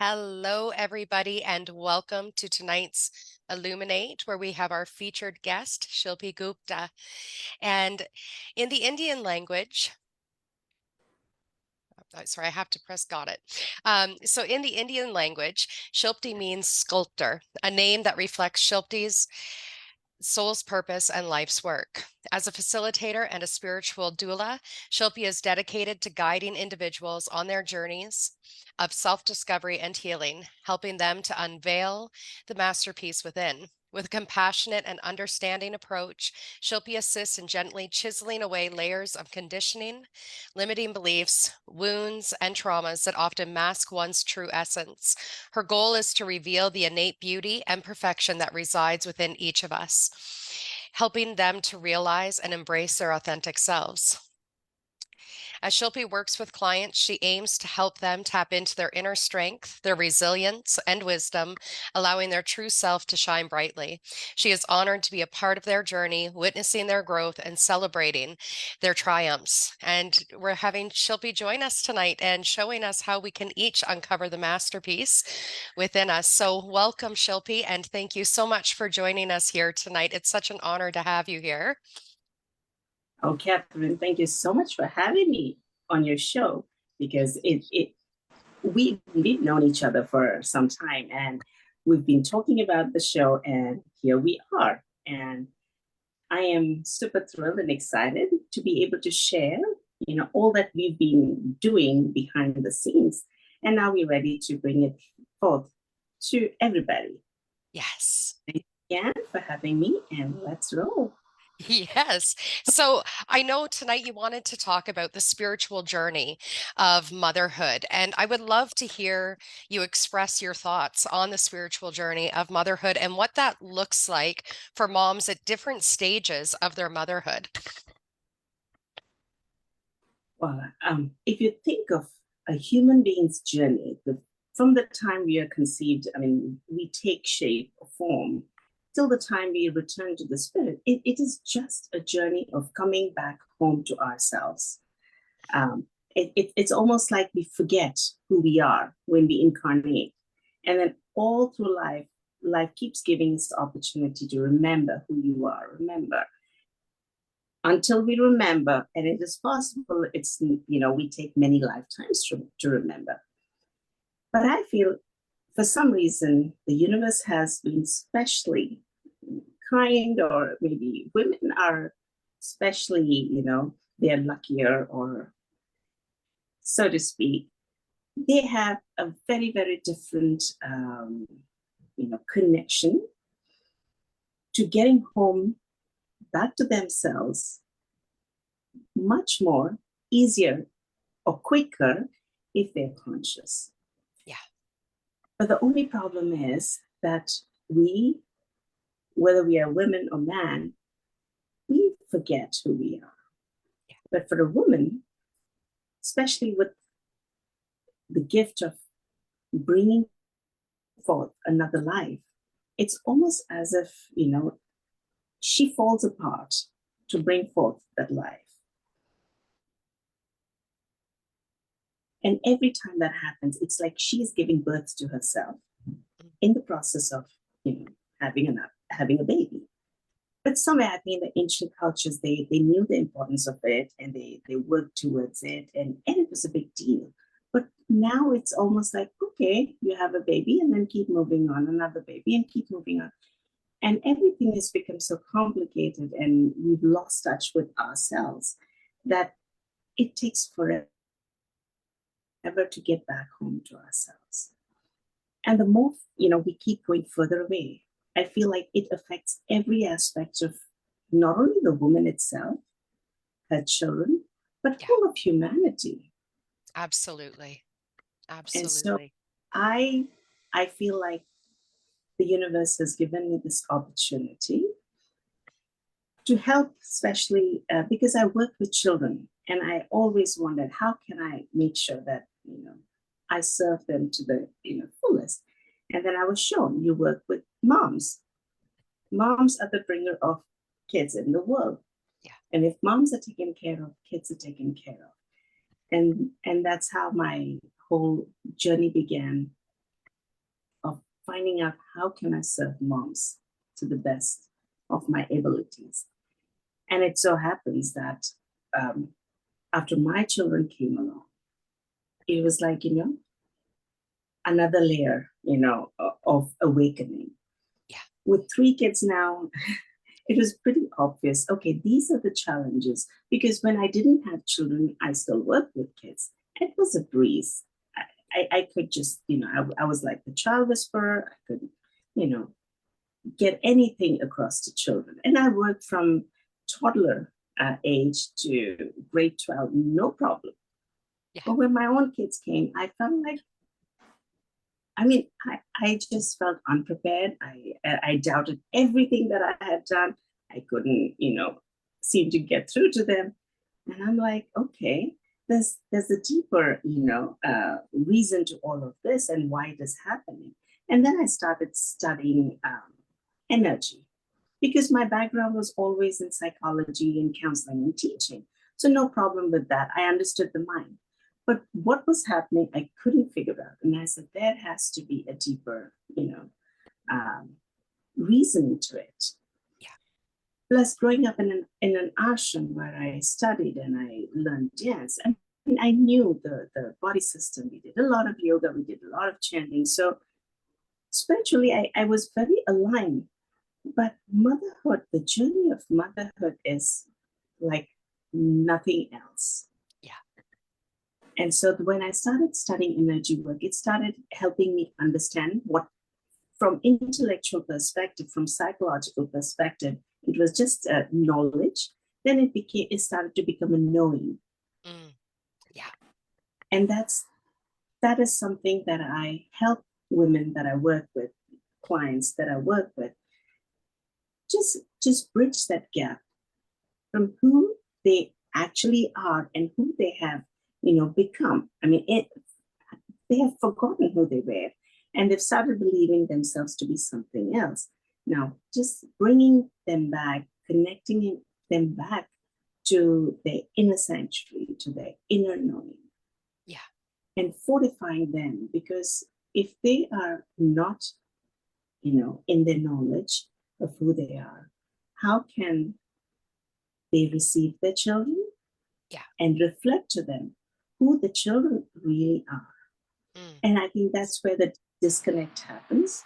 Hello, everybody, and welcome to tonight's Illuminate, where we have our featured guest, Shilpi Gupta. And in the Indian language, sorry, I have to press got it. So in the Indian language, Shilpi means sculptor, a name that reflects Shilpi's soul's purpose and life's work. As a facilitator and a spiritual doula, Shilpi is dedicated to guiding individuals on their journeys of self-discovery and healing, helping them to unveil the masterpiece within. With a compassionate and understanding approach, Shilpi assists in gently chiseling away layers of conditioning, limiting beliefs, wounds, and traumas that often mask one's true essence. Her goal is to reveal the innate beauty and perfection that resides within each of us, helping them to realize and embrace their authentic selves. As Shilpi works with clients, she aims to help them tap into their inner strength, their resilience, and wisdom, allowing their true self to shine brightly. She is honored to be a part of their journey, witnessing their growth and celebrating their triumphs. And we're having Shilpi join us tonight and showing us how we can each uncover the masterpiece within us. So welcome, Shilpi, and thank you so much for joining us here tonight. It's such an honor to have you here. Oh, Catherine, thank you so much for having me on your show because we've known each other for some time and we've been talking about the show and here we are. And I am super thrilled and excited to be able to share, all that we've been doing behind the scenes. And now we're ready to bring it forth to everybody. Yes. Thank you again for having me and let's roll. Yes. So I know tonight you wanted to talk about the spiritual journey of motherhood, and I would love to hear you express your thoughts on the spiritual journey of motherhood and what that looks like for moms at different stages of their motherhood. Well, if you think of a human being's journey, from the time we are conceived, we take shape or form till the time we return to the spirit, it is just a journey of coming back home to ourselves. It's almost like we forget who we are when we incarnate. And then all through life keeps giving us the opportunity to remember who you are, remember. Until we remember, and it is possible, we take many lifetimes to remember. But I feel for some reason, the universe has been specially kind, or maybe women are especially, they're luckier, or so to speak. They have a very, very different, connection to getting home back to themselves much more easier or quicker if they're conscious. Yeah. But the only problem is that whether we are women or man, we forget who we are. Yeah. But for a woman, especially with the gift of bringing forth another life, it's almost as if, she falls apart to bring forth that life. And every time that happens, it's like she's giving birth to herself in the process of, having a baby. But somewhere, I think the ancient cultures, they knew the importance of it and they worked towards it, and it was a big deal. But now it's almost like, okay, you have a baby and then keep moving on, another baby and keep moving on. And everything has become so complicated and we've lost touch with ourselves that it takes forever to get back home to ourselves. And the more, we keep going further away, I feel like it affects every aspect of not only the woman itself, her children, but all of humanity. Absolutely. And so I feel like the universe has given me this opportunity to help, especially because I work with children, and I always wondered, how can I make sure that, I serve them to the fullest? And then I was shown you work with moms. Moms are the bringer of kids in the world. Yeah. And if moms are taken care of, kids are taken care of. And that's how my whole journey began finding out how can I serve moms to the best of my abilities. And it so happens that after my children came along, it was like, another layer, of awakening. Yeah. With 3 kids now, it was pretty obvious. Okay, these are the challenges. Because when I didn't have children, I still worked with kids. It was a breeze. I could just, I was like the child whisperer. I could, get anything across to children. And I worked from toddler age to grade 12, no problem. Yeah. But when my own kids came, I felt like, I just felt unprepared. I doubted everything that I had done. I couldn't, seem to get through to them. And I'm like, okay, there's a deeper, reason to all of this and why it is happening. And then I started studying energy, because my background was always in psychology and counseling and teaching. So no problem with that. I understood the mind. But what was happening, I couldn't figure out. And I said, there has to be a deeper, reason to it. Yeah. Plus, growing up in an ashram where I studied and I learned dance, I knew the body system. We did a lot of yoga, we did a lot of chanting. So spiritually, I was very aligned. But motherhood, the journey of motherhood is like nothing else. Yeah. And so when I started studying energy work, it started helping me understand what, from intellectual perspective, from psychological perspective, it was just knowledge. Then it started to become a knowing. Yeah. And that is something that I help women that I work with, clients that I work with, just bridge that gap from who they actually are and who they have, become. They have forgotten who they were, and they've started believing themselves to be something else. Now, just bringing them back, connecting them back to their inner sanctuary, to their inner knowing. Yeah. And fortifying them, because if they are not, in their knowledge of who they are, how can they receive their children? Yeah. And reflect to them who the children really are. And I think that's where the disconnect happens.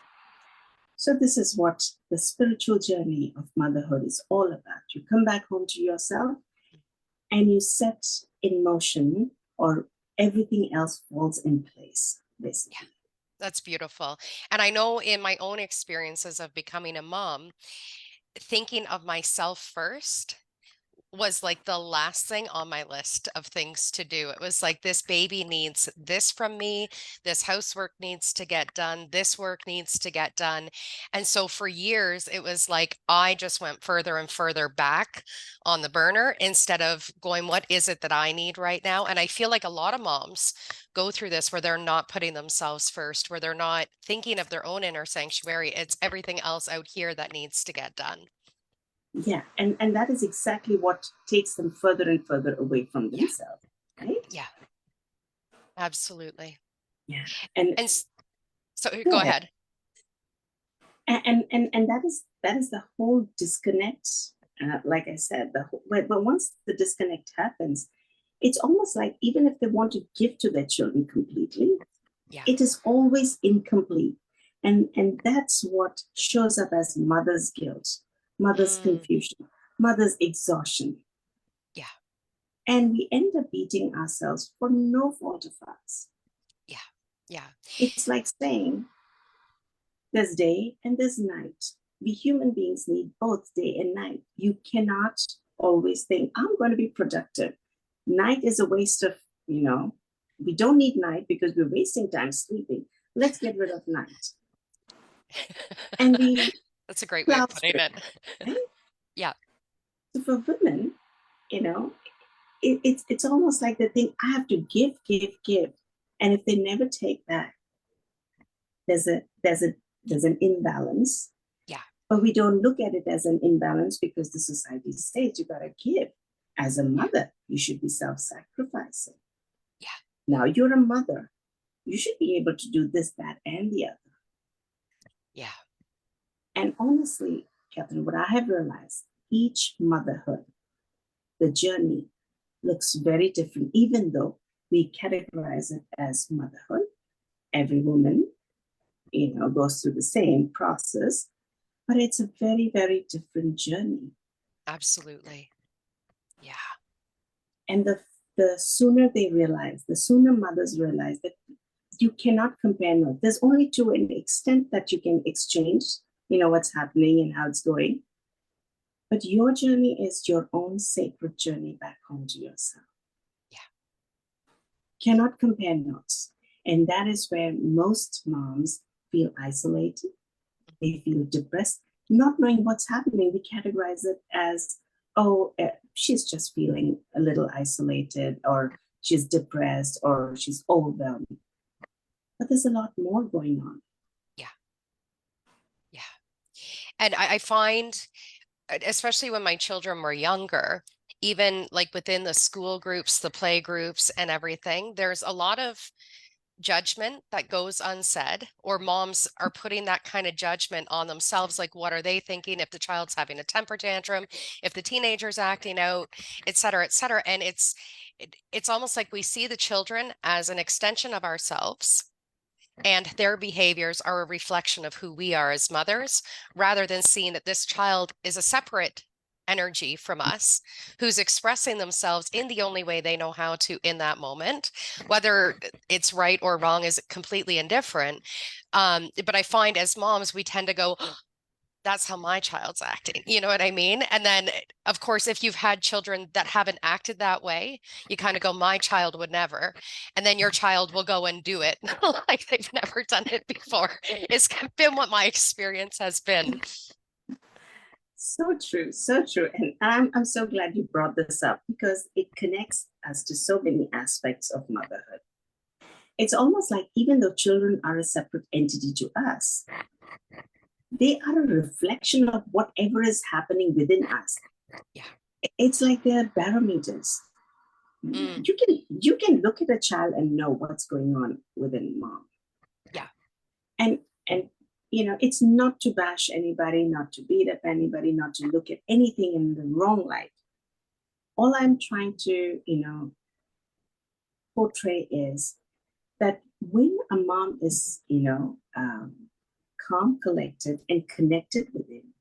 So this is what the spiritual journey of motherhood is all about. You come back home to yourself and you set in motion, or everything else falls in place, basically. Yeah. That's beautiful. And I know in my own experiences of becoming a mom, thinking of myself first was like the last thing on my list of things to do. It was like, this baby needs this from me. This housework needs to get done. This work needs to get done. And so for years, it was like I just went further and further back on the burner instead of going, what is it that I need right now? And I feel like a lot of moms go through this where they're not putting themselves first, where they're not thinking of their own inner sanctuary. It's everything else out here that needs to get done. Yeah, and that is exactly what takes them further and further away from themselves, right? Yeah, absolutely. Yeah, And so go ahead. And that is the whole disconnect. Like I said, but once the disconnect happens, it's almost like even if they want to give to their children completely, it is always incomplete. And that's what shows up as mother's guilt, mother's confusion, mother's exhaustion. Yeah. And we end up beating ourselves for no fault of ours. Yeah. Yeah. It's like saying there's day and there's night. We human beings need both day and night. You cannot always think, I'm going to be productive. Night is a waste of, we don't need night because we're wasting time sleeping. Let's get rid of night. And we that's a great way of putting it. Right? Yeah. So for women, it's almost like they think, I have to give. And if they never take back, there's an imbalance. Yeah. But we don't look at it as an imbalance because the society says you gotta give. As a mother, you should be self-sacrificing. Yeah. Now you're a mother. You should be able to do this, that, and the other. Yeah. And honestly, Catherine, what I have realized, each motherhood, the journey looks very different, even though we categorize it as motherhood. Every woman, goes through the same process, but it's a very, very different journey. Absolutely. Yeah. And the sooner they realize, the sooner mothers realize that you cannot compare notes. There's only to an extent that you can exchange, what's happening and how it's going. But your journey is your own sacred journey back home to yourself. Yeah. Cannot compare notes. And that is where most moms feel isolated. They feel depressed, not knowing what's happening. We categorize it as, oh, she's just feeling a little isolated, or she's depressed, or she's overwhelmed. But there's a lot more going on. Yeah. Yeah. And I find, especially when my children were younger, even like within the school groups, the play groups and everything, there's a lot of judgment that goes unsaid, or moms are putting that kind of judgment on themselves. Like, what are they thinking if the child's having a temper tantrum, if the teenager's acting out, et cetera, et cetera. And it's almost like we see the children as an extension of ourselves, and their behaviors are a reflection of who we are as mothers, rather than seeing that this child is a separate energy from us, who's expressing themselves in the only way they know how to in that moment. Whether it's right or wrong is completely indifferent. But I find as moms, we tend to go, that's how my child's acting. You know what I mean? And then, of course, if you've had children that haven't acted that way, you kind of go, my child would never. And then your child will go and do it like they've never done it before. It's been what my experience has been. So true, so true. And I'm so glad you brought this up, because it connects us to so many aspects of motherhood. It's almost like, even though children are a separate entity to us, they are a reflection of whatever is happening within us. Yeah. It's like they're barometers. Mm. You can look at a child and know what's going on within mom. Yeah. And it's not to bash anybody, not to beat up anybody, not to look at anything in the wrong light. All I'm trying to, portray is that when a mom is, calm, collected, and connected with him,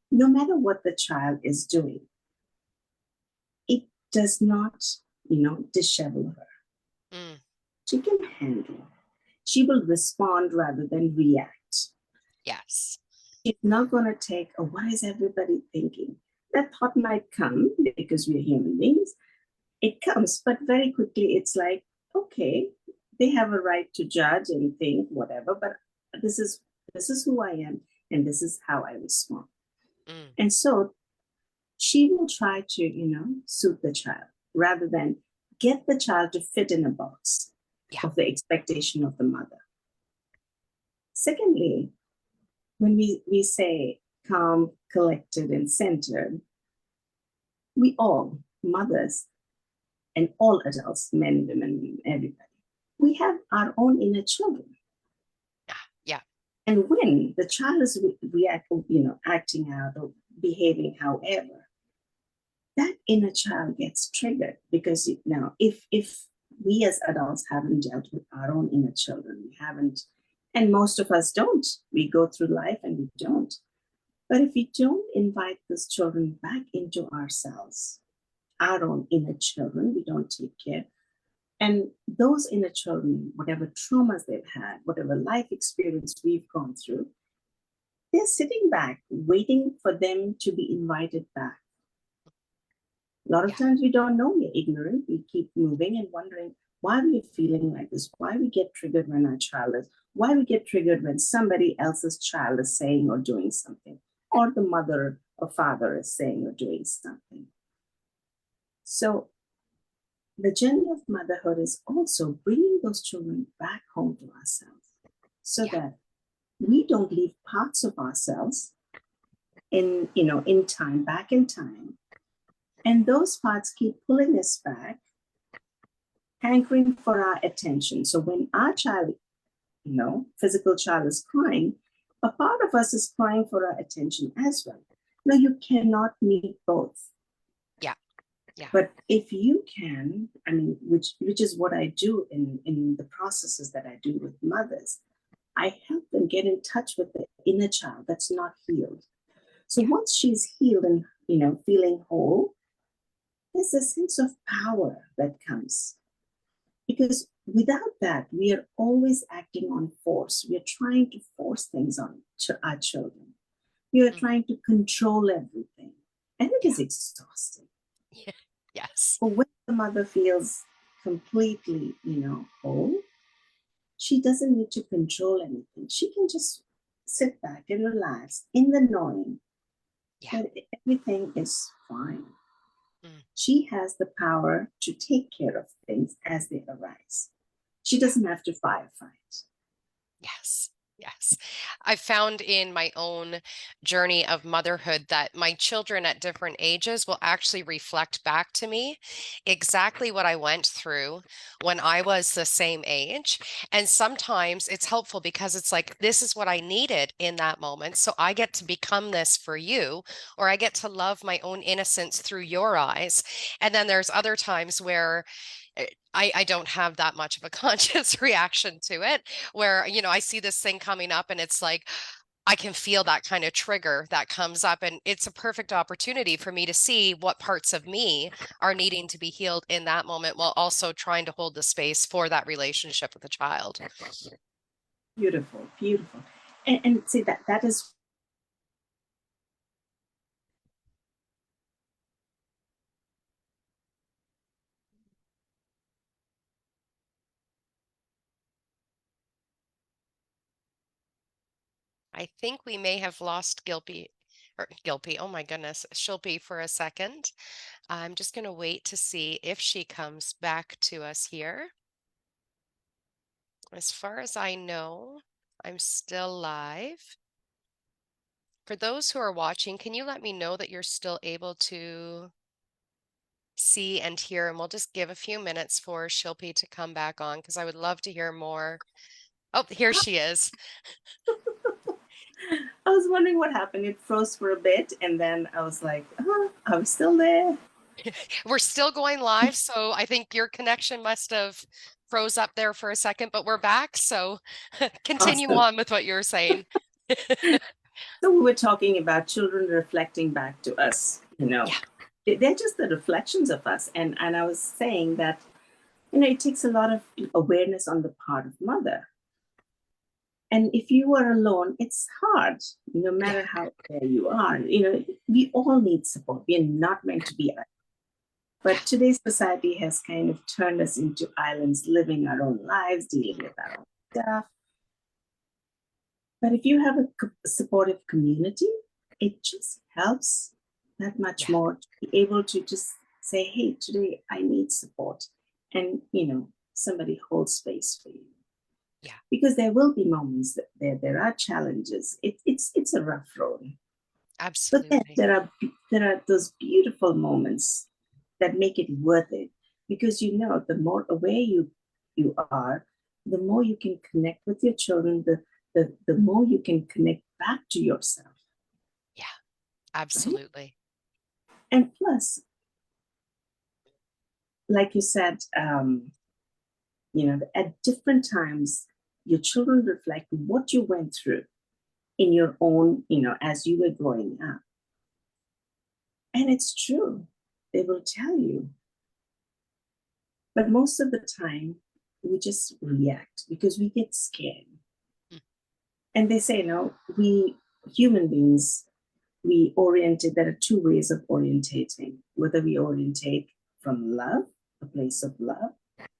no matter what the child is doing, it does not, dishevel her. Mm. She can handle. She will respond rather than react. Yes. She's not going to take, oh, what is everybody thinking? That thought might come, because we're human beings. It comes, but very quickly it's like, okay, they have a right to judge and think whatever, but this is who I am, and this is how I respond. Mm. And so she will try to, suit the child, rather than get the child to fit in a box of the expectation of the mother. Secondly, when we say calm, collected, and centered, we all, mothers and all adults, men, women, everybody, we have our own inner children. Yeah. And when the child is acting out or behaving however, that inner child gets triggered, because now if we as adults haven't dealt with our own inner children, we haven't, and most of us don't. We go through life and we don't. But if we don't invite those children back into ourselves, our own inner children, we don't take care. And those inner children, whatever traumas they've had, whatever life experience we've gone through, they're sitting back, waiting for them to be invited back. A lot of times we don't know, we're ignorant. We keep moving and wondering why we're feeling like this, why we get triggered when our child is, why we get triggered when somebody else's child is saying or doing something, or the mother or father is saying or doing something. So the journey of motherhood is also bringing those children back home to ourselves, so that we don't leave parts of ourselves in time, back in time. And those parts keep pulling us back, hankering for our attention. So when our child, physical child is crying, a part of us is crying for our attention as well. No, you cannot meet both. Yeah. Yeah. But if you can, I mean, which is what I do in the processes that I do with mothers, I help them get in touch with the inner child that's not healed. So once she's healed and, feeling whole, there's a sense of power that comes. Because without that, we are always acting on force. We are trying to force things on our children. We are trying to control everything. And it is exhausting. Yes. But when the mother feels completely, whole, she doesn't need to control anything. She can just sit back and relax in the knowing that everything is fine. She has the power to take care of things as they arise. She doesn't have to firefight. Yes. Yes. I found in my own journey of motherhood that my children at different ages will actually reflect back to me exactly what I went through when I was the same age. And sometimes it's helpful because it's like, this is what I needed in that moment. So I get to become this for you, or I get to love my own innocence through your eyes. And then there's other times where I don't have that much of a conscious reaction to it, where, I see this thing coming up and it's like, I can feel that kind of trigger that comes up. And it's a perfect opportunity for me to see what parts of me are needing to be healed in that moment, while also trying to hold the space for that relationship with the child. Beautiful, beautiful. And see, that is I think we may have lost Gilpy. Oh my goodness, Shilpi for a second. I'm just going to wait to see if she comes back to us here. As far as I know, I'm still live. For those who are watching, can you let me know that you're still able to see and hear? And we'll just give a few minutes for Shilpi to come back on, because I would love to hear more. Oh, here she is. I was wondering what happened. It froze for a bit, and then I was like, I was still there. We're still going live, so I think your connection must have froze up there for a second, but we're back. So continue Awesome. on with what you're saying. So we were talking about children reflecting back to us, Yeah. They're just the reflections of us. And I was saying that, it takes a lot of awareness on the part of mother. And if you are alone, it's hard, no matter how there you are. We all need support. We are not meant to be islands. But today's society has kind of turned us into islands, living our own lives, dealing with our own stuff. But if you have a supportive community, it just helps that much more to be able to just say, hey, today I need support. And, somebody holds space for you. Yeah. Because there will be moments that there are challenges. It's a rough road. But then Absolutely. there are those beautiful moments that make it worth it. Because the more aware you are, the more you can connect with your children, the more you can connect back to yourself. Yeah, absolutely. Right? And plus, like you said, at different times, your children reflect what you went through in your own, as you were growing up. And it's true. They will tell you. But most of the time, we just react because we get scared. Mm. And they say, we human beings, there are two ways of orientating, whether we orientate from love, a place of love,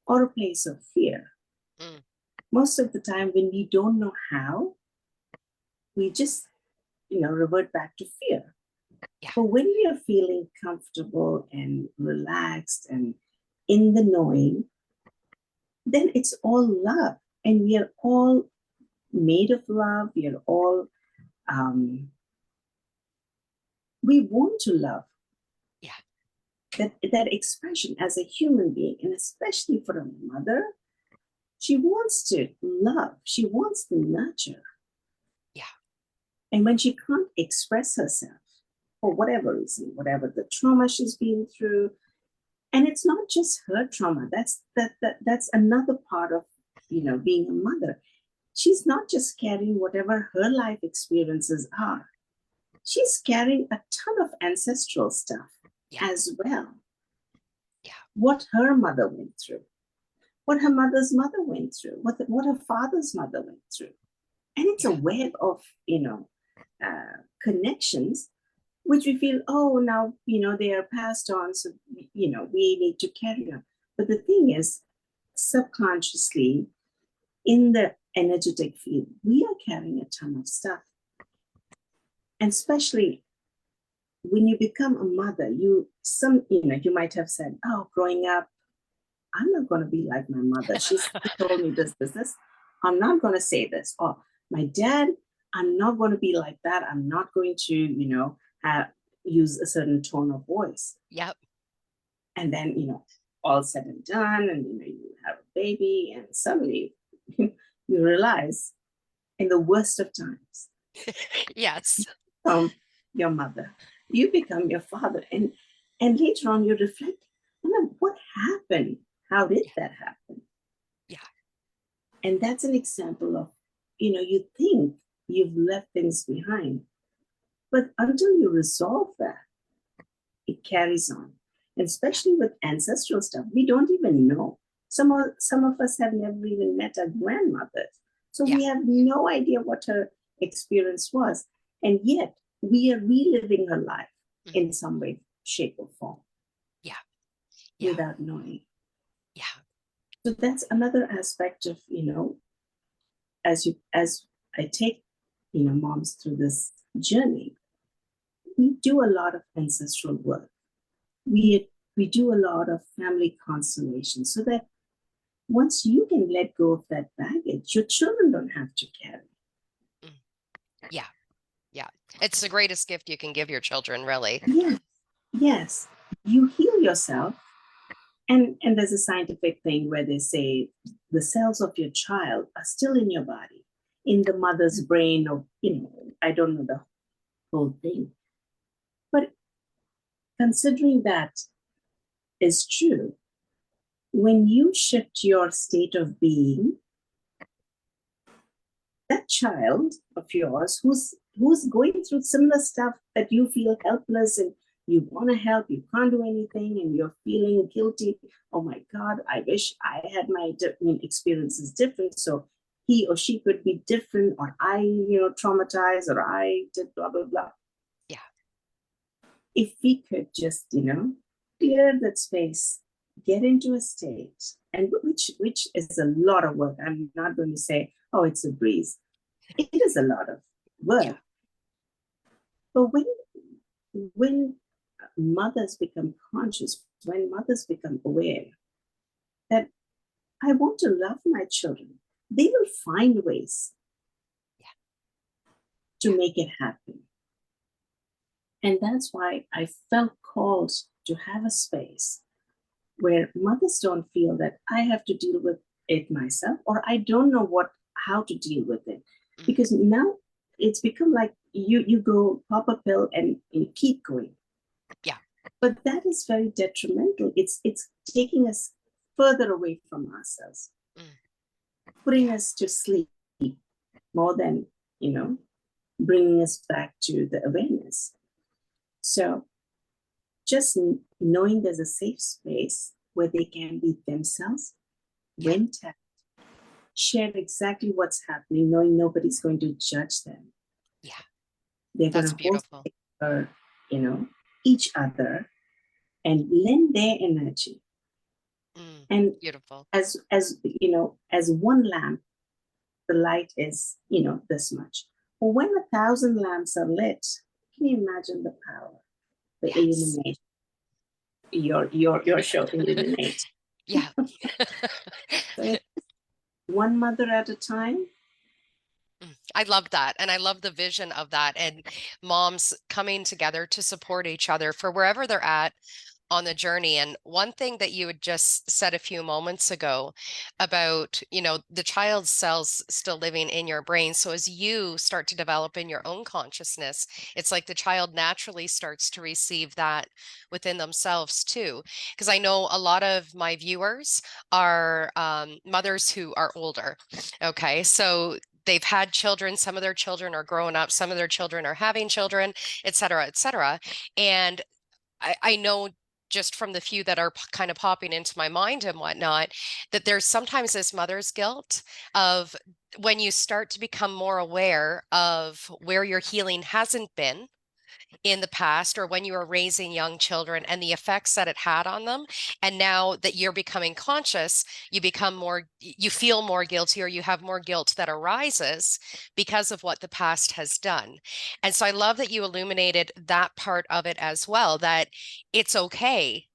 or a place of fear. Mm. Most of the time, when we don't know how, we just, revert back to fear. Yeah. But when we are feeling comfortable and relaxed and in the knowing, then it's all love. And we are all made of love. We are all, we want to love. Yeah. That expression as a human being, and especially for a mother, she wants to love. She wants to nurture. Yeah. And when she can't express herself for whatever reason, whatever the trauma she's been through, and it's not just her trauma, that's another part of, being a mother. She's not just carrying whatever her life experiences are. She's carrying a ton of ancestral stuff as well. Yeah. What her mother went through, what her mother's mother went through, what her father's mother went through. And it's a web of, connections, which we feel, oh, now, they are passed on. So, we need to carry on. But the thing is, subconsciously, in the energetic field, we are carrying a ton of stuff. And especially when you become a mother, you might have said, oh, growing up, I'm not going to be like my mother. She told me this. I'm not going to say this. Or my dad, I'm not going to be like that. I'm not going to, use a certain tone of voice. Yep. And then, all said and done, and, you have a baby, and suddenly you realize in the worst of times, Yes. Your mother, you become your father. And later on you reflect, what happened? How did that happen? Yeah. And that's an example of, you think you've left things behind, but until you resolve that, it carries on. And especially with ancestral stuff, we don't even know. Some of us have never even met our grandmothers. So we have no idea what her experience was. And yet we are reliving her life in some way, shape, or form. Yeah. Without knowing. Yeah. So that's another aspect of, as I take, moms through this journey, we do a lot of ancestral work. We do a lot of family constellation, so that once you can let go of that baggage, your children don't have to carry. Yeah. Yeah. It's the greatest gift you can give your children, really. Yes. You heal yourself. And there's a scientific thing where they say the cells of your child are still in your body, in the mother's brain, or, I don't know the whole thing. But considering that is true, when you shift your state of being, that child of yours who's going through similar stuff, that you feel helpless and you want to help, you can't do anything, and you're feeling guilty. Oh my God, I wish I had my experiences different, so he or she could be different, or I, traumatized, or I did blah, blah, blah. Yeah. If we could just, clear that space, get into a state, and which is a lot of work. I'm not going to say, oh, it's a breeze. It is a lot of work. Yeah. But when mothers become conscious, when mothers become aware that I want to love my children, they will find ways to make it happen. And that's why I felt called to have a space where mothers don't feel that I have to deal with it myself, or I don't know how to deal with it. Because now it's become like you go pop a pill and you keep going. Yeah. But that is very detrimental. It's taking us further away from ourselves, putting us to sleep more than, bringing us back to the awareness. So just knowing there's a safe space where they can be themselves, when tapped, share exactly what's happening, knowing nobody's going to judge them. Yeah. They're going to hold each other and lend their energy. And beautiful. As one lamp, the light is, this much. But when 1,000 lamps are lit, can you imagine the power, the illumination? Your show, Illuminate. Yeah. So one mother at a time. I love that. And I love the vision of that, and moms coming together to support each other for wherever they're at on the journey. And one thing that you had just said a few moments ago about, the child's cells still living in your brain. So as you start to develop in your own consciousness, it's like the child naturally starts to receive that within themselves too. Because I know a lot of my viewers are mothers who are older. Okay. So they've had children, some of their children are growing up, some of their children are having children, et cetera, et cetera. And I know just from the few that are kind of popping into my mind and whatnot, that there's sometimes this mother's guilt of when you start to become more aware of where your healing hasn't been in the past, or when you were raising young children and the effects that it had on them. And now that you're becoming conscious, you feel more guilty, or you have more guilt that arises because of what the past has done. And so I love that you illuminated that part of it as well, that it's okay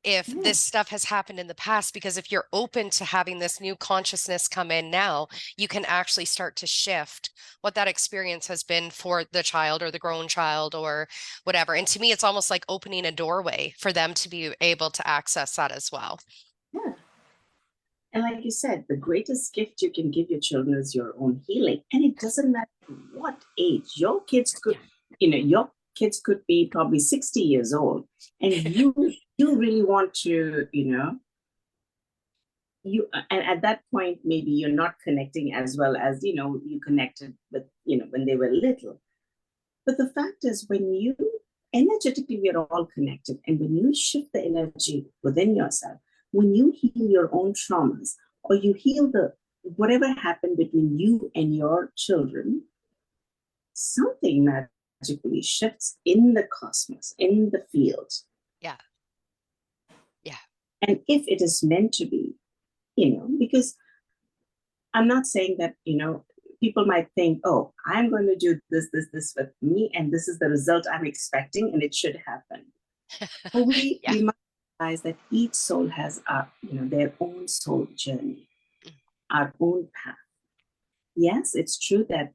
if Yeah. this stuff has happened in the past, because if you're open to having this new consciousness come in now, you can actually start to shift what that experience has been for the child or the grown child or whatever. And to me, it's almost like opening a doorway for them to be able to access that as well. Yeah. And like you said, the greatest gift you can give your children is your own healing. And it doesn't matter what age. Your kids could, your kids could be probably 60 years old. And you really want to, and at that point, maybe you're not connecting as well as, you connected with, when they were little. But the fact is, when you energetically, we are all connected. And when you shift the energy within yourself, when you heal your own traumas, or you heal whatever happened between you and your children, something magically shifts in the cosmos, in the field. Yeah. Yeah. And if it is meant to be, because I'm not saying that, people might think, oh, I'm going to do this with me, and this is the result I'm expecting, and it should happen. But we must realize that each soul has their own soul journey, our own path. Yes, it's true that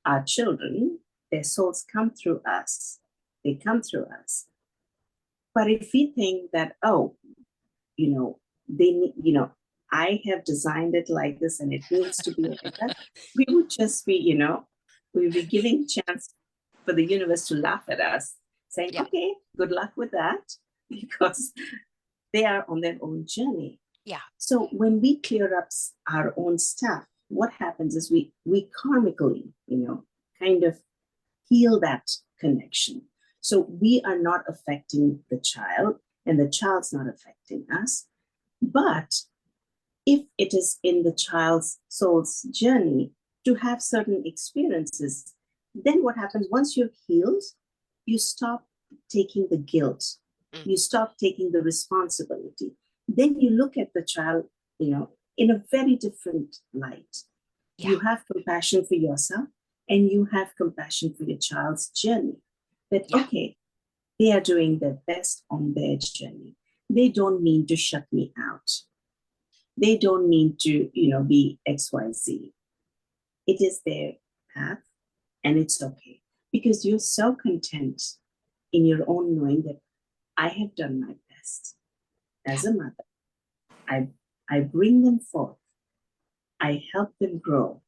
our children, their souls come through us. They come through us. But if we think that, oh, they need, I have designed it like this and it needs to be like that, we would just be, we would be giving chance for the universe to laugh at us, saying, okay, good luck with that, because they are on their own journey. Yeah. So when we clear up our own stuff, what happens is we karmically, kind of heal that connection. So we are not affecting the child, and the child's not affecting us. But if it is in the child's soul's journey to have certain experiences, then what happens once you've healed, you stop taking the guilt, you stop taking the responsibility. Then you look at the child, in a very different light. Yeah. You have compassion for yourself, and you have compassion for your child's journey. That, okay, they are doing their best on their journey. They don't mean to shut me out. They don't mean to, be XYZ. It is their path, and it's okay. Because you're so content in your own knowing that I have done my best as a mother. I bring them forth. I help them grow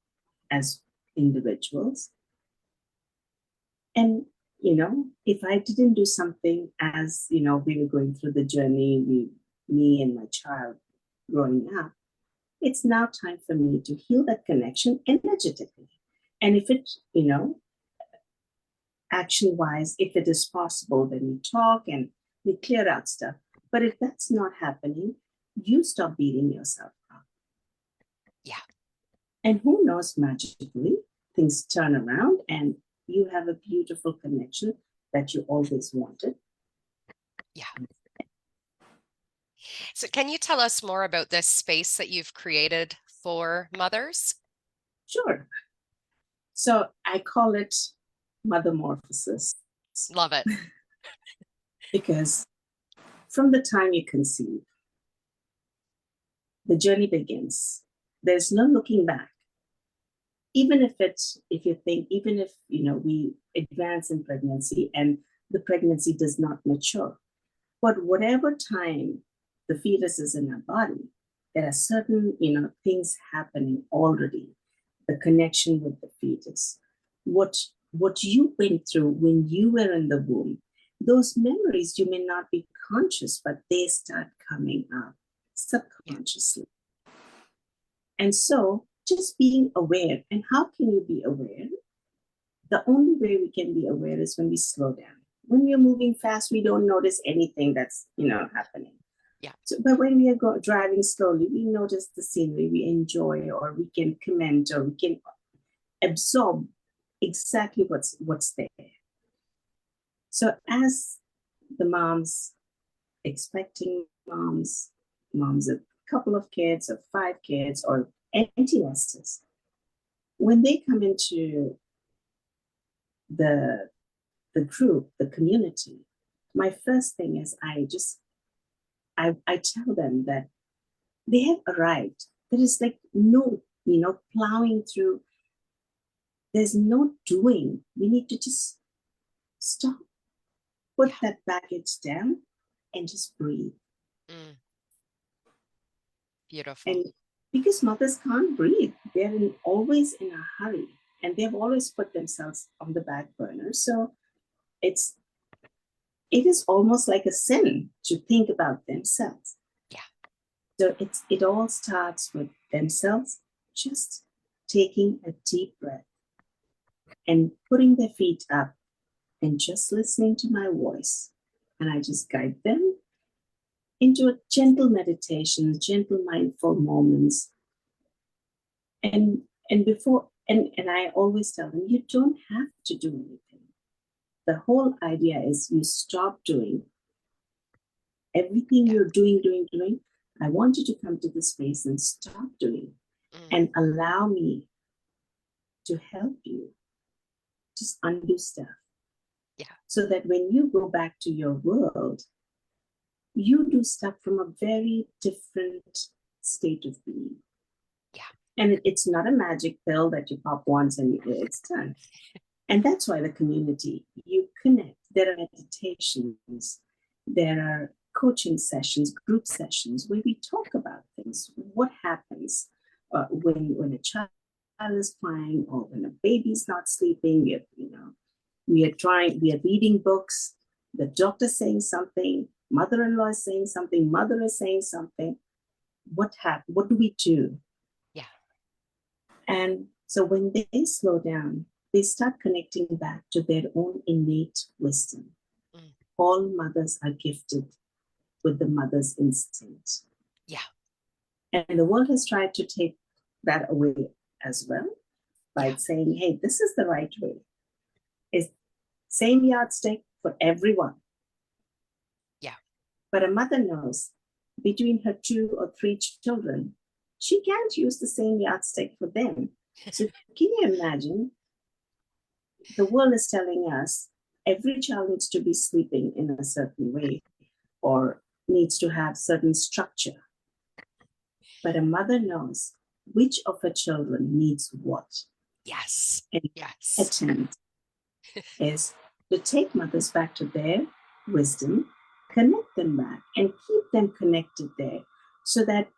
as individuals. And, if I didn't do something as, we were going through the journey, me and my child growing up, it's now time for me to heal that connection energetically. And if it, action-wise, if it is possible, then we talk and we clear out stuff. But if that's not happening, you stop beating yourself up. Yeah. And who knows, magically, things turn around and you have a beautiful connection that you always wanted. Yeah. So can you tell us more about this space that you've created for mothers? Sure. So I call it Mothermorphosis. Love it. Because from the time you conceive, the journey begins. There's no looking back. Even if we advance in pregnancy and the pregnancy does not mature, But whatever time the fetus is in our body, there are certain, things happening already. The connection with the fetus, what you went through when you were in the womb, those memories you may not be conscious, but they start coming up subconsciously. And so just being aware. And how can you be aware? The only way we can be aware is when we slow down. When we're moving fast, we don't notice anything that's, happening. Yeah. So, but when we are driving slowly, we notice the scenery, we enjoy, or we can comment, or we can absorb exactly what's there. So as the moms, expecting moms of a couple of kids, or 5 kids, or empty nesters, when they come into the group, the community, my first thing is I tell them that they have arrived. There is like no, plowing through. There's no doing. We need to just stop, put that baggage down, and just breathe. Beautiful. And because mothers can't breathe, they're always in a hurry, and they've always put themselves on the back burner. So it is almost like a sin to think about themselves. Yeah. So it all starts with themselves just taking a deep breath and putting their feet up and just listening to my voice. And I just guide them into a gentle meditation, gentle mindful moments. And I always tell them, you don't have to do anything. The whole idea is you stop doing everything you're doing. I want you to come to this space and stop doing and allow me to help you just undo stuff. Yeah. So that when you go back to your world, you do stuff from a very different state of being. Yeah. And it's not a magic pill that you pop once and it's done. And that's why the community, you connect. There are meditations, there are coaching sessions, group sessions where we talk about things. What happens when a child is crying, or when a baby's not sleeping? We are reading books, the doctor's saying something, mother-in-law is saying something, mother is saying something. What happened? What do we do? Yeah. And so when they slow down, they start connecting back to their own innate wisdom. All mothers are gifted with the mother's instinct. Yeah. And the world has tried to take that away as well by saying, hey, this is the right way. It's same yardstick for everyone. Yeah. But a mother knows between her 2 or 3 children, she can't use the same yardstick for them. So can you imagine? The world is telling us every child needs to be sleeping in a certain way or needs to have certain structure. But a mother knows which of her children needs what. Yes. And yes. attempt is to take mothers back to their wisdom, connect them back, and keep them connected there, so that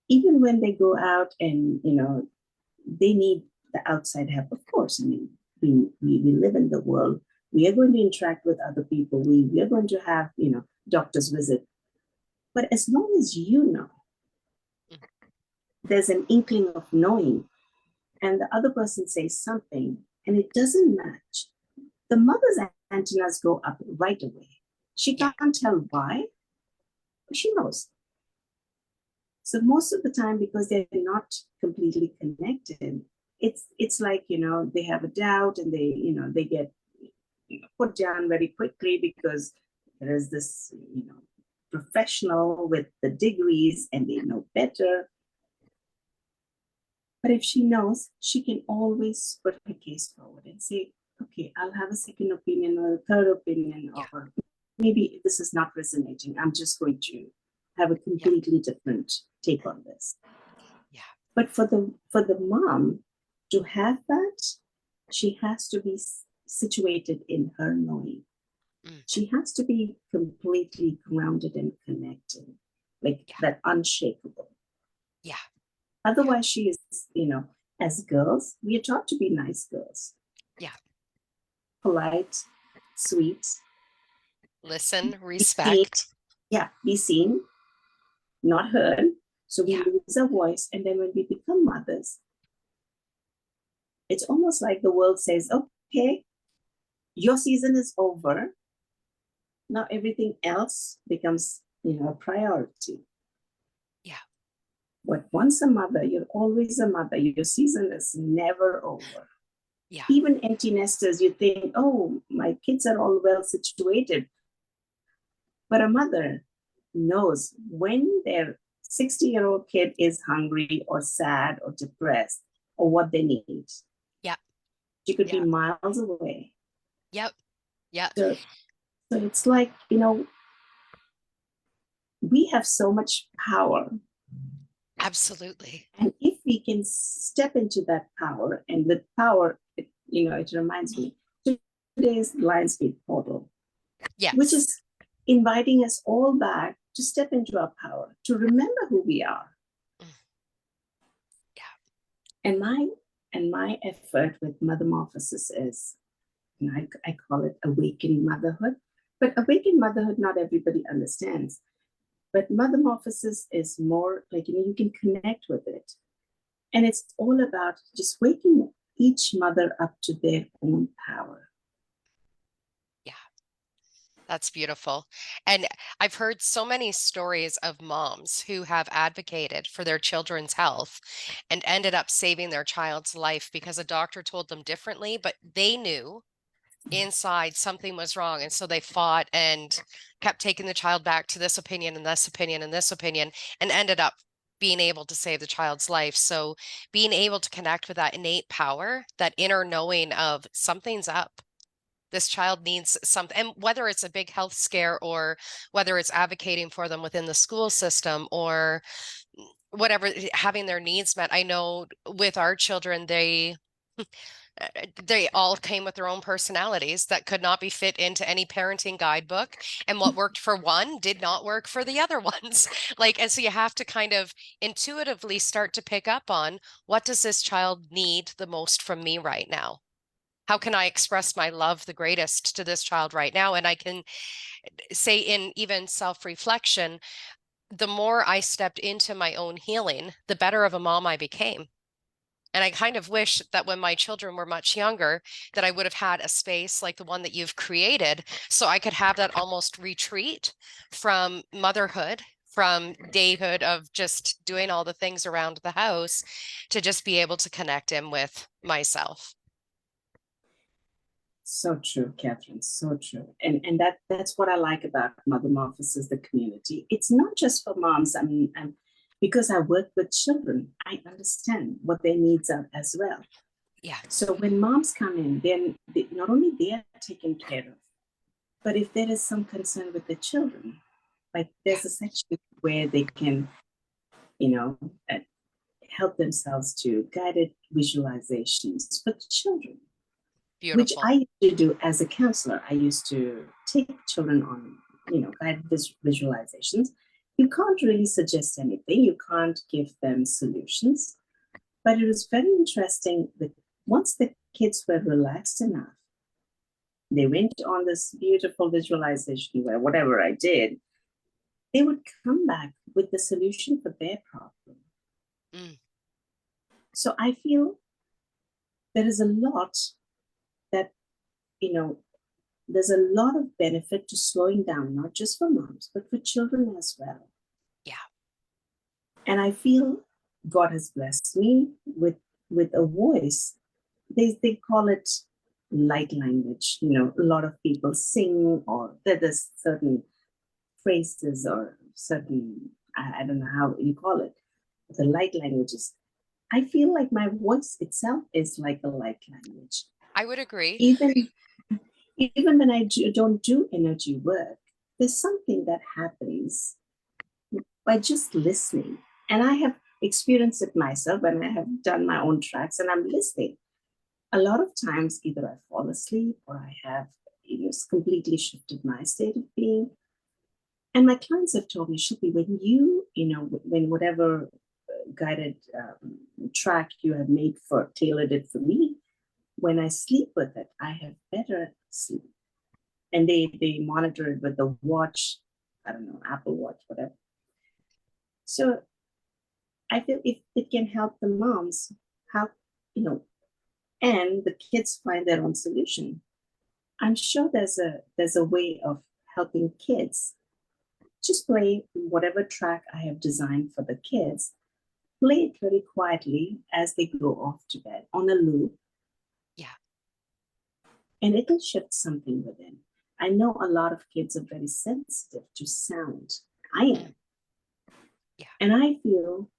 even when they go out and they need the outside help. Of course, I mean, we live in the world. We are going to interact with other people. We are going to have doctors visit. But as long as there's an inkling of knowing, and the other person says something and it doesn't match, the mother's antennas go up right away. She can't tell why, but she knows. So most of the time, because they're not completely connected, it's like they have a doubt, and they get put down very quickly because there is this professional with the degrees and they know better. But if she knows, she can always put her case forward and say, okay, I'll have a second opinion or a third opinion, or maybe this is not resonating. I'm just going to have a completely different take on this. Yeah. But for the mom to have that, she has to be situated in her knowing. Mm. She has to be completely grounded and connected, like Yeah. that unshakable. Yeah. Otherwise, she is, as girls, we are taught to be nice girls, Yeah. polite, sweet, Listen, be seen, respect. be seen, not heard. So we Yeah. lose our voice. And then when we become mothers, it's almost like the world says, okay, your season is over. Now everything else becomes, a priority. Yeah. But once a mother, you're always a mother. Your season is never over. Yeah. Even empty nesters, you think, oh, my kids are all well situated. But a mother knows when their 60-year-old kid is hungry or sad or depressed or what they need. Yeah. She could be Yeah. miles away. Yep. Yeah. So it's like, we have so much power. Absolutely. And if we can step into that power, and with power, it reminds me, today's Lionsgate portal, which Yes. is inviting us all back to step into our power, to remember who we are. Mm. Yeah. And my effort with Mothermorphosis is, I call it awakened motherhood. But awakened motherhood, not everybody understands. But Mothermorphosis is more like, you can connect with it. And it's all about just waking each mother up to their own power. Yeah. That's beautiful. And I've heard so many stories of moms who have advocated for their children's health and ended up saving their child's life because a doctor told them differently, but they knew inside something was wrong. And so they fought and kept taking the child back to this opinion and this opinion and this opinion and ended up being able to save the child's life. So being able to connect with that innate power, that inner knowing of something's up. This child needs something, and whether it's a big health scare or whether it's advocating for them within the school system or whatever, having their needs met. I know with our children, they all came with their own personalities that could not be fit into any parenting guidebook, and what worked for one did not work for the other ones. And so you have to kind of intuitively start to pick up on, what does this child need the most from me right now? How can I express my love the greatest to this child right now? And I can say, in even self-reflection, the more I stepped into my own healing, the better of a mom I became. And I kind of wish that when my children were much younger, that I would have had a space like the one that you've created, so I could have that almost retreat from motherhood, from dayhood of just doing all the things around the house, to just be able to connect in with myself. So true, Catherine. So true. And that's what I like about Mothermorphosis, the community. It's not just for moms. I mean, because I work with children, I understand what their needs are as well. Yeah. So when moms come in, then not only they are taken care of, but if there is some concern with the children, like there's a section where they can, uh, help themselves to guided visualizations for children, which Beautiful. I used to do as a counselor. I used to take children on, guided visualizations. You can't really suggest anything. You can't give them solutions. But it was very interesting that once the kids were relaxed enough, they went on this beautiful visualization where whatever I did, they would come back with the solution for their problem. Mm. So I feel there is a lot that, there's a lot of benefit to slowing down, not just for moms, but for children as well. Yeah. And I feel God has blessed me with a voice. They call it light language. A lot of people sing, or there's certain phrases or certain, I don't know how you call it, the light languages. I feel like my voice itself is like a light language. I would agree. Even when I don't do energy work, there's something that happens by just listening. And I have experienced it myself when I have done my own tracks and I'm listening. A lot of times, either I fall asleep or I have, it's completely shifted my state of being. And my clients have told me, Shilpi, when when whatever guided track you have made tailored it for me, when I sleep with it, I have better sleep. And they monitor it with the watch, I don't know, Apple Watch, whatever. So I feel if it can help the moms, help, and the kids find their own solution, I'm sure there's a way of helping kids. Just play whatever track I have designed for the kids. Play it very quietly as they go off to bed on a loop. Yeah. And it'll shift something within. I know a lot of kids are very sensitive to sound. I am. Yeah. And I feel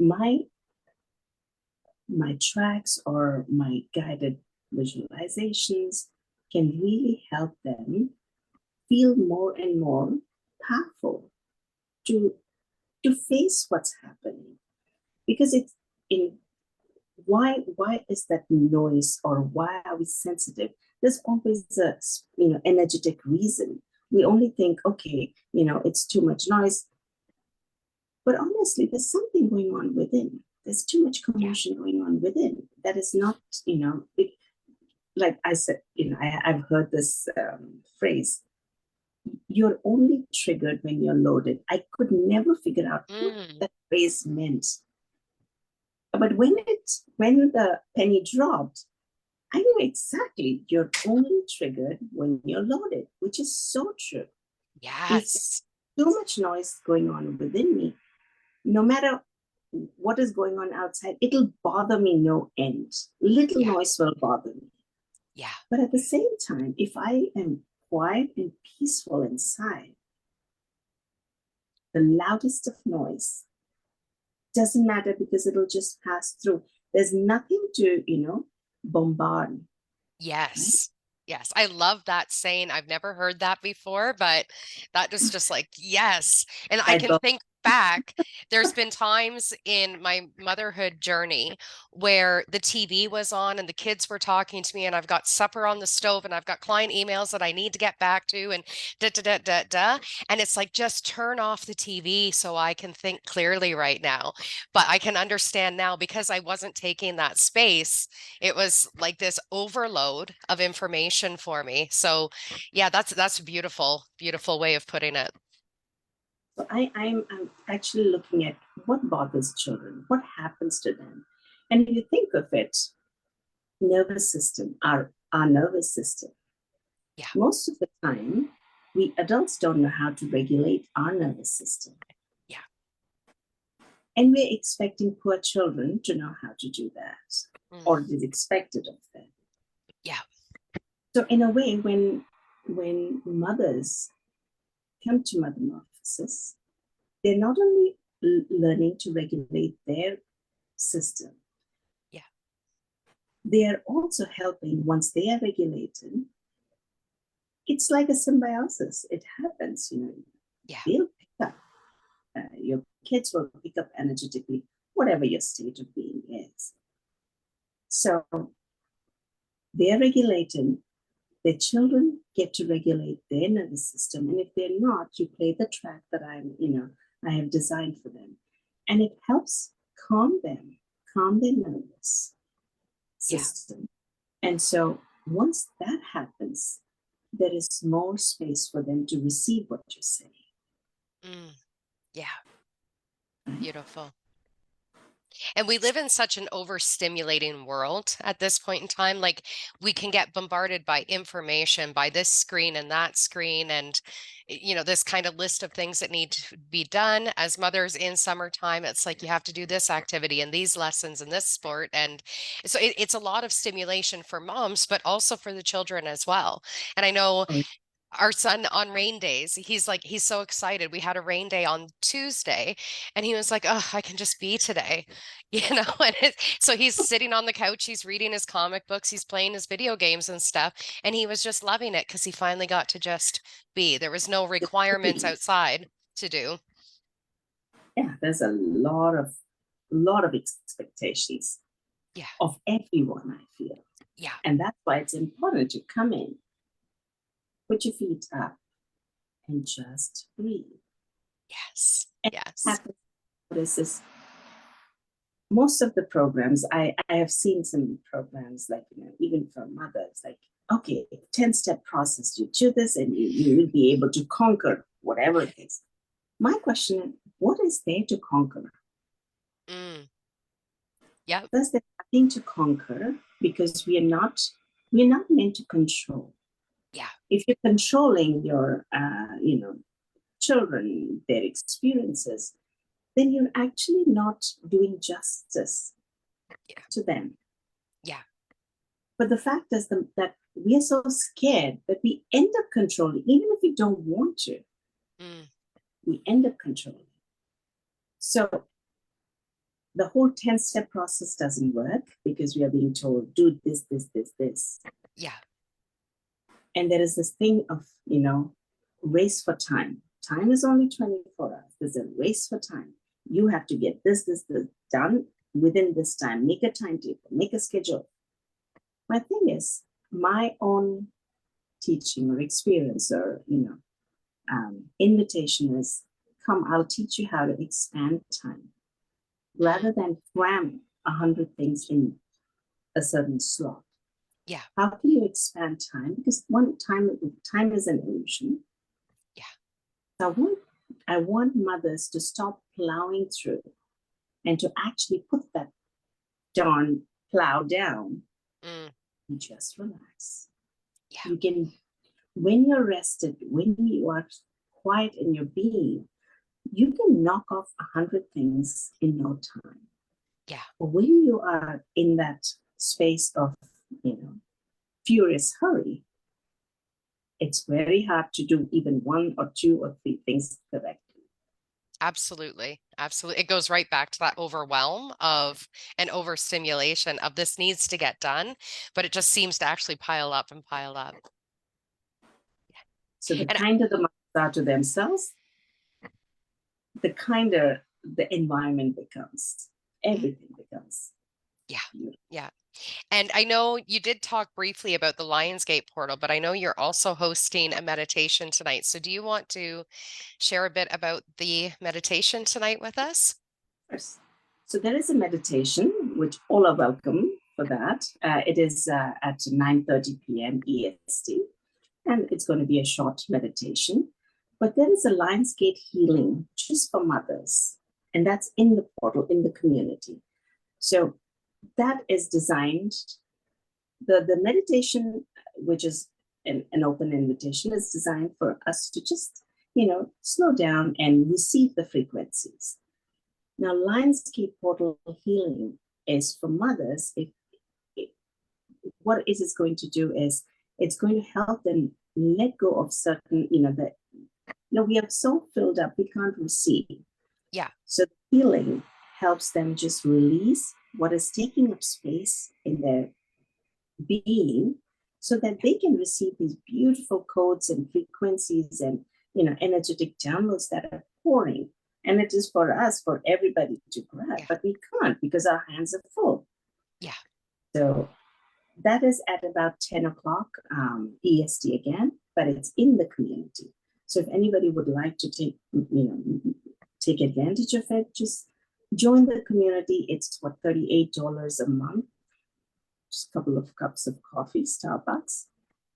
my tracks or my guided visualizations can really help them feel more and more powerful to face what's happening. Because it's in why is that noise, or why are we sensitive? There's always a energetic reason. We only think, okay, it's too much noise. But honestly, there's something going on within. There's too much commotion going on within. That is not, like I said, I've heard this phrase, you're only triggered when you're loaded. I could never figure out what that phrase meant. But when the penny dropped, I knew exactly you're only triggered when you're loaded, which is so true. Yes. If too much noise going on within me, no matter what is going on outside, it'll bother me no end. Little noise will bother me. Yeah. But at the same time, if I am quiet and peaceful inside, the loudest of noise doesn't matter, because it'll just pass through. There's nothing to, bombard. Yes. Right? Yes. I love that saying. I've never heard that before, but that is just like, yes. And I can think back, there's been times in my motherhood journey where the TV was on and the kids were talking to me, and I've got supper on the stove and I've got client emails that I need to get back to, and da da da da da. And it's like, just turn off the TV so I can think clearly right now. But I can understand now, because I wasn't taking that space. It was like this overload of information for me. So yeah, that's a beautiful, beautiful way of putting it. So I'm actually looking at what bothers children, what happens to them. And if you think of it, nervous system, our nervous system. Yeah. Most of the time, we adults don't know how to regulate our nervous system. Yeah. And we're expecting poor children to know how to do that, or it is expected of them. Yeah. So in a way, when mothers come to metamorphosis, they're not only learning to regulate their system, they are also helping, once they are regulated, it's like a symbiosis. It happens, they'll pick up, your kids will pick up energetically, whatever your state of being is. So they're regulating, their children get to regulate their nervous system. And if they're not, you play the track that I have designed for them. And it helps calm their nervous system. And so once that happens, there is more space for them to receive what you're saying. Yeah. Beautiful. And we live in such an overstimulating world at this point in time. Like, we can get bombarded by information, by this screen and that screen, and this kind of list of things that need to be done. As mothers in summertime, it's like you have to do this activity and these lessons and this sport. And so it's a lot of stimulation for moms, but also for the children as well. And I know our son, on rain days, he's so excited. We had a rain day on Tuesday, and he was like, oh, I can just be today, and so he's sitting on the couch, he's reading his comic books, he's playing his video games and stuff, and he was just loving it because he finally got to just be. There was no requirements outside to do. Yeah, there's a lot of expectations of everyone, I feel. Yeah. And that's why it's important to come in, put your feet up, and just breathe. Yes. And Yes. happens, this is most of the programs, I have seen some programs like, even for mothers, like, okay, 10-step process, you do this and you will be able to conquer whatever it is. My question is, what is there to conquer? Mm. Yep. There's nothing to conquer, because we're not meant to control. Yeah. If you're controlling your children, their experiences, then you're actually not doing justice Yeah. to them. Yeah. But the fact is that we are so scared that we end up controlling, even if we don't want to, Mm. we end up controlling. So the whole 10-step process doesn't work, because we are being told, do this, this, this, this. Yeah. And there is this thing of, race for time. Time is only 24 hours. There's a race for time. You have to get this done within this time. Make a timetable, make a schedule. My thing is, my own teaching or experience or, invitation is, come, I'll teach you how to expand time rather than cram 100 things in a certain slot. Yeah. How can you expand time? Because time is an illusion. Yeah. I want mothers to stop plowing through and to actually put that darn plow down Mm. and just relax. Yeah. You can, when you're rested, when you are quiet in your being, you can knock off 100 things in no time. Yeah. But when you are in that space of, furious hurry, it's very hard to do even one or two or three things correctly. Absolutely. Absolutely. It goes right back to that overwhelm of an overstimulation of this needs to get done, but it just seems to actually pile up and pile up. So the And kinder the mothers are to themselves, the kinder the environment becomes. Everything becomes. yeah. Beautiful. Yeah. And I know you did talk briefly about the Lionsgate portal, but I know you're also hosting a meditation tonight. So do you want to share a bit about the meditation tonight with us? Yes. So there is a meditation, which all are welcome for that. It is at 9:30 p.m. EST, and it's going to be a short meditation. But there is a Lionsgate healing just for mothers, and that's in the portal, in the community. So that is designed, the meditation, which is an open invitation, is designed for us to just, slow down and receive the frequencies. Now, Lionsgate portal healing is for mothers. What is it going to do is, it's going to help them let go of certain, we are so filled up, we can't receive. Yeah. So healing helps them just release what is taking up space in their being, so that they can receive these beautiful codes and frequencies and, energetic downloads that are pouring. And it is for us, for everybody to grab, Yeah. but we can't because our hands are full. Yeah. So that is at about 10 o'clock EST again, but it's in the community. So if anybody would like to take advantage of it, just join the community. It's what, $38 a month, just a couple of cups of coffee, Starbucks,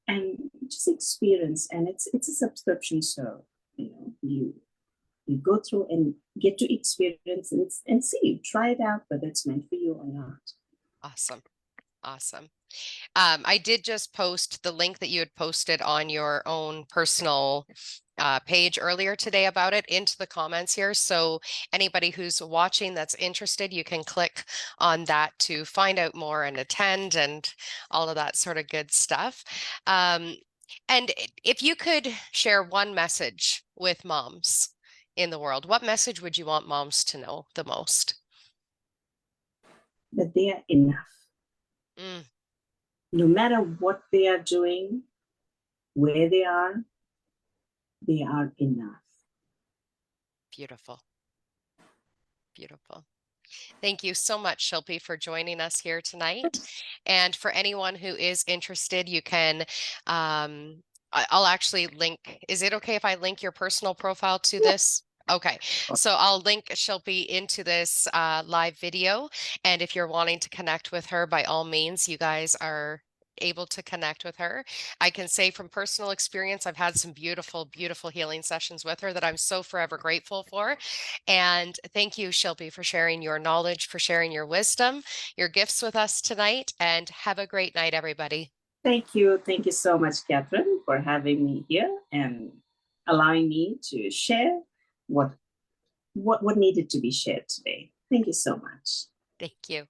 and just experience. And it's a subscription, so you go through and get to experience and see, try it out, whether it's meant for you or not. Awesome. Awesome. I did just post the link that you had posted on your own personal page earlier today about it into the comments here. So anybody who's watching that's interested, you can click on that to find out more and attend and all of that sort of good stuff. And if you could share one message with moms in the world, what message would you want moms to know the most? That they are enough. Mm. No matter what they are doing, where they are enough. Beautiful. Beautiful. Thank you so much, Shilpi, for joining us here tonight. And for anyone who is interested, you can, I'll actually link, is it okay if I link your personal profile to this? Okay, so I'll link Shilpi into this live video. And if you're wanting to connect with her, by all means, you guys are able to connect with her. I can say from personal experience, I've had some beautiful, beautiful healing sessions with her that I'm so forever grateful for. And thank you, Shilpi, for sharing your knowledge, for sharing your wisdom, your gifts with us tonight. And have a great night, everybody. Thank you. Thank you so much, Catherine, for having me here and allowing me to share what needed to be shared today. Thank you so much. Thank you.